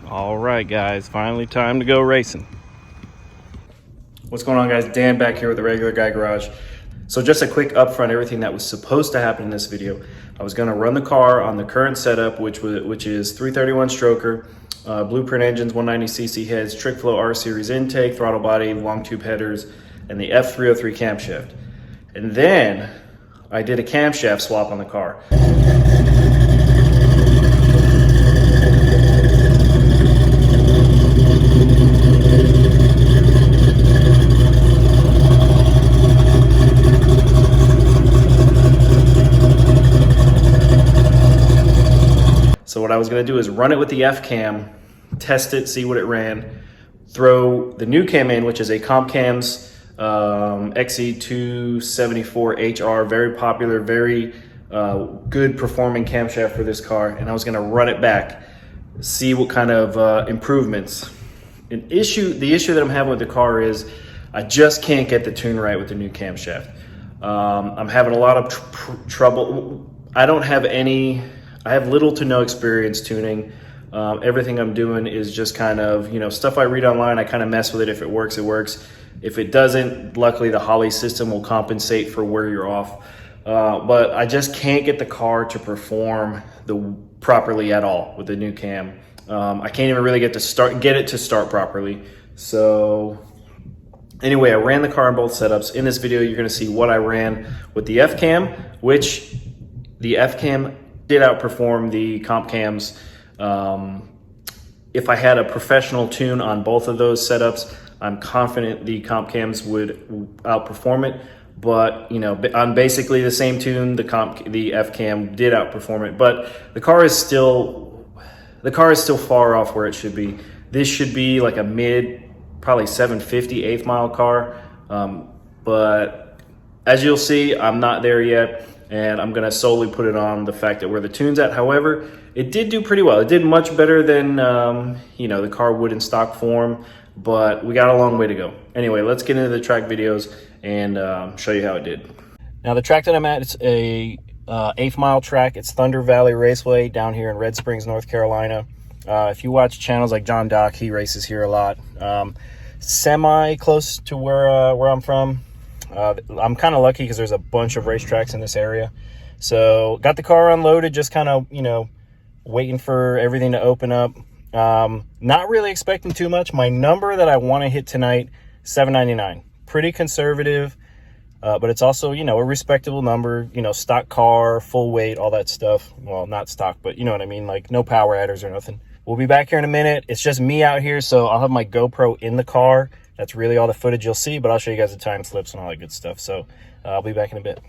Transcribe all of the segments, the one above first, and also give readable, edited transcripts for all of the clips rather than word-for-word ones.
All right, guys, finally time to go racing. What's going on, guys? Dan back here with the Regular Guy Garage. So just a quick upfront, everything that was supposed to happen in this video. I was gonna run the car on the current setup, which is 331 stroker, Blueprint engines, 190cc heads, Trick Flow R Series intake, throttle body, long tube headers, and the F303 camshaft. And then I did a camshaft swap on the car. So what I was gonna do is run it with the F cam, test it, see what it ran, throw the new cam in, which is a Camshaft XE274HR, very popular, very good performing camshaft for this car. And I was gonna run it back, see what kind of improvements. The issue that I'm having with the car is I just can't get the tune right with the new camshaft. I'm having a lot of trouble. I have little to no experience tuning. Everything I'm doing is just kind of, stuff I read online. I kind of mess with it. If it works, it works. If it doesn't, luckily the Holley system will compensate for where you're off. But I just can't get the car to perform properly at all with the new cam. I can't even really get it to start properly. So anyway, I ran the car in both setups. In this video, you're gonna see what I ran with the F cam, which the F cam did outperform the comp cams. If I had a professional tune on both of those setups, I'm confident the comp cams would outperform it. But on basically the same tune, the F cam did outperform it. But the car is still far off where it should be. This should be like a mid, probably 750 8th mile car. But as you'll see, I'm not there yet. And I'm gonna solely put it on the fact that where the tune's at. However, it did do pretty well. It did much better than the car would in stock form, but we got a long way to go. Anyway, let's get into the track videos and show you how it did. Now the track that I'm at, it's a 8th mile track. It's Thunder Valley Raceway down here in Red Springs, North Carolina. If you watch channels like John Dock, he races here a lot. Semi close to where I'm from. I'm kind of lucky because there's a bunch of racetracks in this area. So got the car unloaded, just kind of, waiting for everything to open up. Not really expecting too much. My number that I want to hit tonight, 799. Pretty conservative, but it's also, a respectable number, stock car, full weight, all that stuff. Well, not stock, but you know what I mean? Like no power adders or nothing. We'll be back here in a minute. It's just me out here, so I'll have my GoPro in the car. That's really all the footage you'll see, but I'll show you guys the time slips and all that good stuff. So I'll be back in a bit.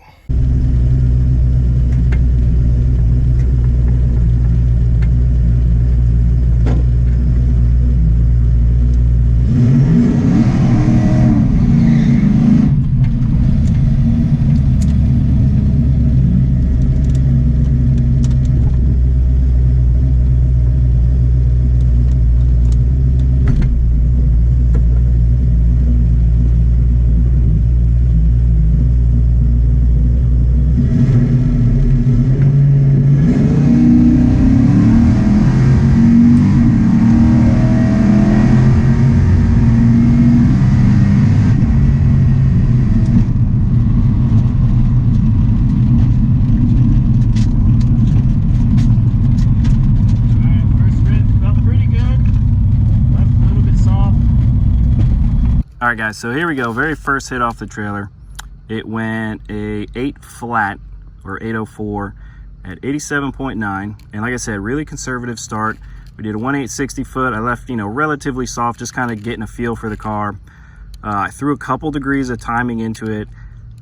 All right, guys, so here we go. Very first hit off the trailer. It went a 8 flat, or 804, at 87.9. And like I said, really conservative start. We did a 1.860 foot. I left, relatively soft, just kind of getting a feel for the car. I threw a couple degrees of timing into it,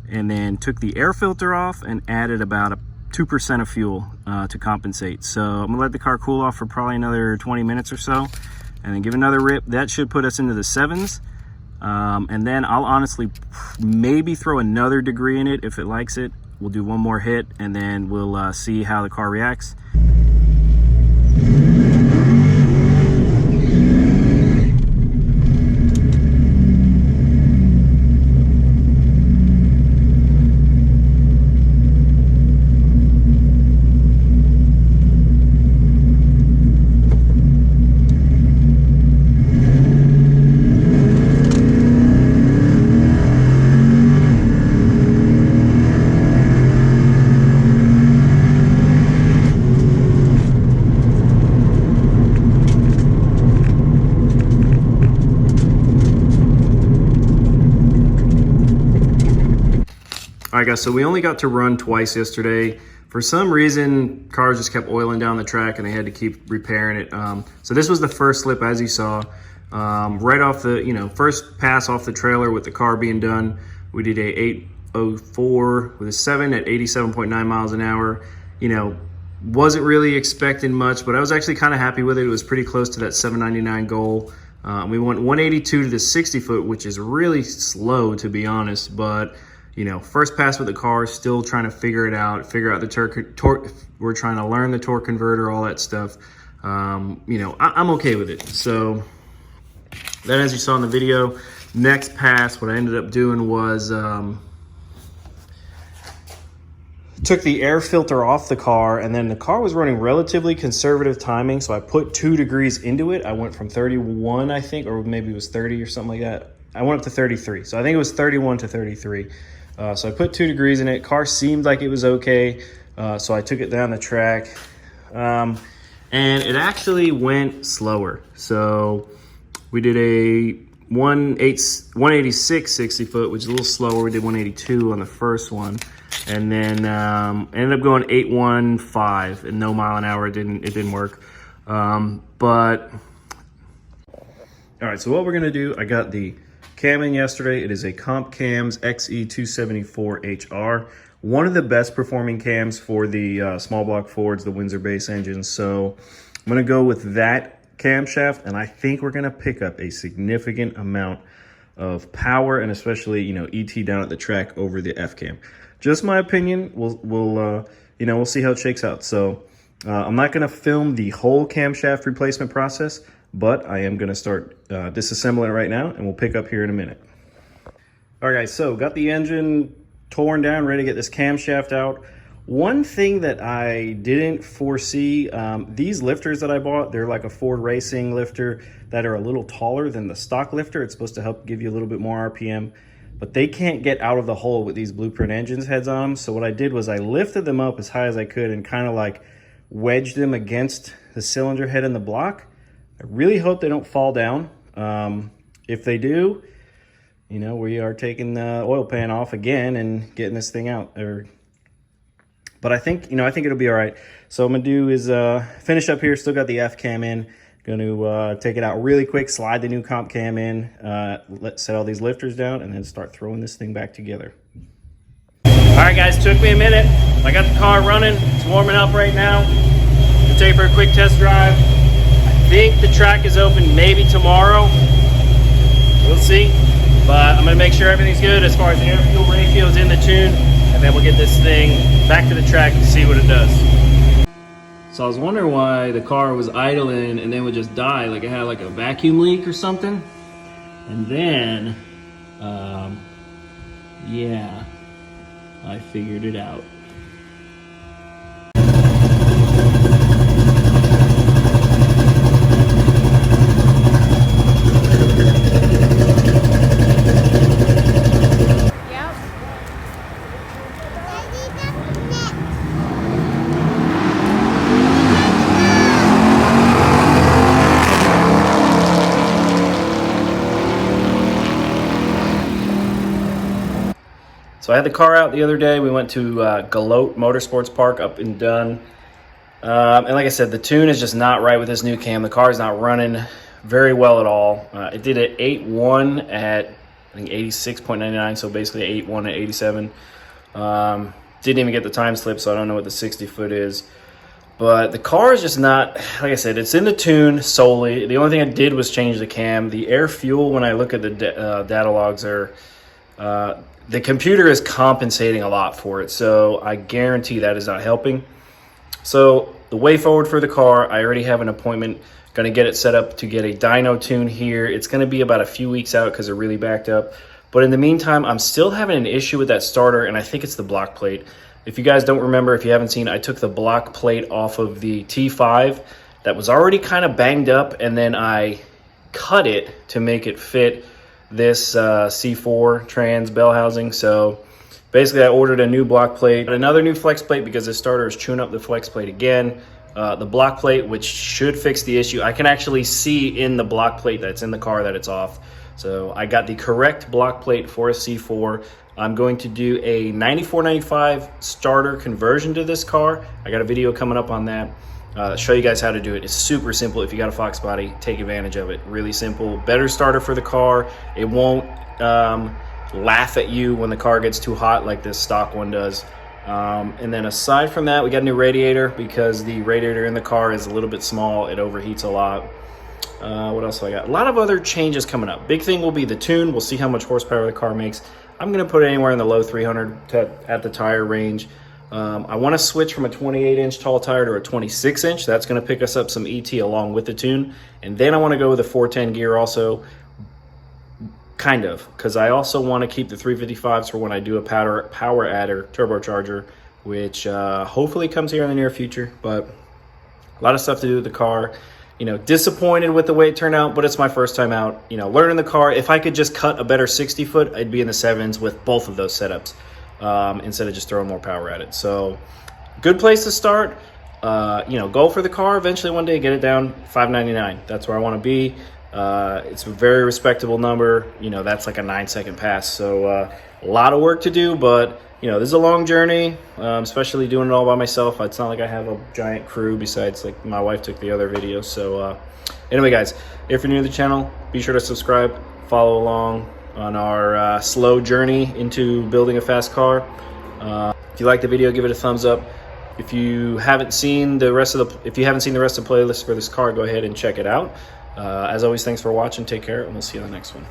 and then took the air filter off and added about 2% of fuel to compensate. So I'm gonna let the car cool off for probably another 20 minutes or so, and then give another rip. That should put us into the 7s. And then I'll honestly maybe throw another degree in it if it likes it. We'll do one more hit, and then we'll see how the car reacts. right, guys, so we only got to run twice yesterday. For some reason, cars just kept oiling down the track and they had to keep repairing it. So this was the first slip, as you saw. Right off the, first pass off the trailer with the car being done. We did a 804 with a 7 at 87.9 miles an hour. Wasn't really expecting much, but I was actually kind of happy with it. It was pretty close to that 799 goal. We went 182 to the 60 foot, which is really slow, to be honest. But, first pass with the car, still trying to figure it out, figure out the torque. We're trying to learn the torque converter, all that stuff. I'm okay with it. So then, as you saw in the video, next pass, what I ended up doing was took the air filter off the car, and then the car was running relatively conservative timing, so I put 2 degrees into it. I went from 31, I think, or maybe it was 30 or something like that. I went up to 33, so I think it was 31 to 33. So I put 2 degrees in it. Car seemed like it was okay, so I took it down the track, and it actually went slower. So we did a 186 60 foot, which is a little slower. We did 182 on the first one. And then ended up going 815 and no mile an hour. It didn't work. But all right, so what we're gonna do, I got the cam in yesterday. It is a Comp Cams XE274HR, one of the best performing cams for the small block Fords, the Windsor base engines. So I'm gonna go with that camshaft, and I think we're gonna pick up a significant amount of power, and especially ET down at the track over the F cam. Just my opinion. We'll see how it shakes out. So I'm not going to film the whole camshaft replacement process, but I am going to start disassembling it right now, and we'll pick up here in a minute. All right, guys, so got the engine torn down, ready to get this camshaft out. One thing that I didn't foresee, these lifters that I bought, they're like a Ford Racing lifter that are a little taller than the stock lifter. It's supposed to help give you a little bit more RPM. But they can't get out of the hole with these Blueprint engines heads on them. So what I did was I lifted them up as high as I could and kind of like wedged them against the cylinder head in the block. I really hope they don't fall down. If they do, we are taking the oil pan off again and getting this thing out. But I think it'll be all right. So what I'm gonna do is finish up here. Still got the F cam in. Going to take it out really quick, slide the new comp cam in, set all these lifters down, and then start throwing this thing back together. All right, guys, took me a minute. I got the car running. It's warming up right now. We'll take it for a quick test drive. I think the track is open maybe tomorrow. We'll see. But I'm going to make sure everything's good as far as the air-fuel ratio is in the tune, and then we'll get this thing back to the track to see what it does. So I was wondering why the car was idling and then would just die, like it had like a vacuum leak or something. And then, yeah, I figured it out. So I had the car out the other day. We went to Galote Motorsports Park up in Dunn. And like I said, the tune is just not right with this new cam. The car is not running very well at all. It did an 8.1 at, I think, 86.99, so basically 8.1 at 87. Didn't even get the time slip, so I don't know what the 60 foot is. But the car is just not, like I said, it's in the tune solely. The only thing I did was change the cam. The air fuel, when I look at the data logs, are... the computer is compensating a lot for it, so I guarantee that is not helping. So the way forward for the car, I already have an appointment. Going to get it set up to get a dyno tune here. It's going to be about a few weeks out because they're really backed up. But in the meantime, I'm still having an issue with that starter, and I think it's the block plate. If you guys don't remember, if you haven't seen, I took the block plate off of the T5 that was already kind of banged up, and then I cut it to make it fit this C4 trans bell housing. So basically I ordered a new block plate, another new flex plate because the starter is chewing up the flex plate again. The block plate, which should fix the issue. I can actually see in the block plate that's in the car that it's off. So I got the correct block plate for a C4. I'm going to do a 9495 starter conversion to this car. I got a video coming up on that. Show you guys how to do it. It's super simple. If you got a Foxbody, take advantage of it. Really simple. Better starter for the car. It won't laugh at you when the car gets too hot like this stock one does. And then aside from that, we got a new radiator because the radiator in the car is a little bit small. It overheats a lot. What else do I got? A lot of other changes coming up. Big thing will be the tune. We'll see how much horsepower the car makes. I'm going to put it anywhere in the low 300 at the tire range. I want to switch from a 28-inch tall tire to a 26-inch. That's going to pick us up some ET along with the tune. And then I want to go with a 410 gear also, kind of, because I also want to keep the 355s for when I do a power adder turbocharger, which hopefully comes here in the near future. But a lot of stuff to do with the car. You know, disappointed with the way it turned out, but it's my first time out, you know, learning the car. If I could just cut a better 60 foot, I'd be in the 7s with both of those setups instead of just throwing more power at it. So good place to start. You know, go for the car. Eventually one day get it down $599. That's where I want to be. It's a very respectable number. You know, that's like a 9-second pass. So a lot of work to do, but you know, this is a long journey, especially doing it all by myself. It's not like I have a giant crew besides like my wife took the other videos. So anyway, guys, if you're new to the channel, be sure to subscribe, follow along on our slow journey into building a fast car. If you like the video, give it a thumbs up. If you haven't seen the rest of the playlist for this car, go ahead and check it out. As always, thanks for watching. Take care, and we'll see you on the next one.